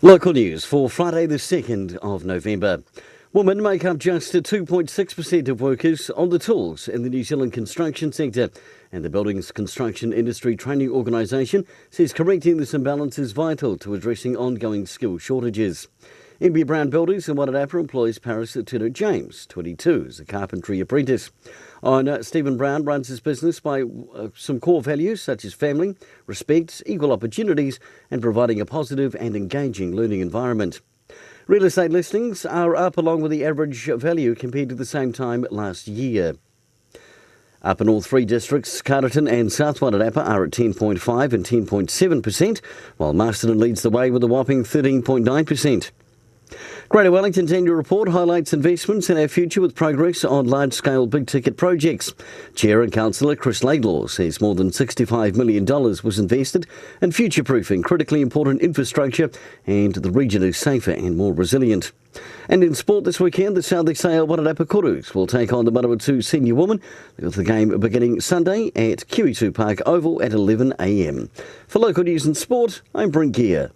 Local news for Friday the 2nd of November. Women make up just 2.6% of workers on the tools in the New Zealand construction sector, and the Buildings Construction Industry Training Organisation says correcting this imbalance is vital to addressing ongoing skill shortages. MB Brown Builders in Wairarapa employs Paris Turner James, 22, as a carpentry apprentice. Stephen Brown runs his business by some core values such as family, respect, equal opportunities and providing a positive and engaging learning environment. Real estate listings are up along with the average value compared to the same time last year. Up in all three districts, Carterton and South Wairarapa are at 10.5 and 10.7%, while Masterton leads the way with a whopping 13.9%. Greater Wellington's annual report highlights investments in our future with progress on large-scale big-ticket projects. Chair and Councillor Chris Laidlaw says more than $65 million was invested in future-proofing critically important infrastructure, and the region is safer and more resilient. And in sport this weekend, the South Exale Wairarapa Kurus will take on the Manawatu Senior Women, with the game beginning Sunday at Kiwitu Park Oval at 11 a.m. For local news and sport, I'm Brent Gare.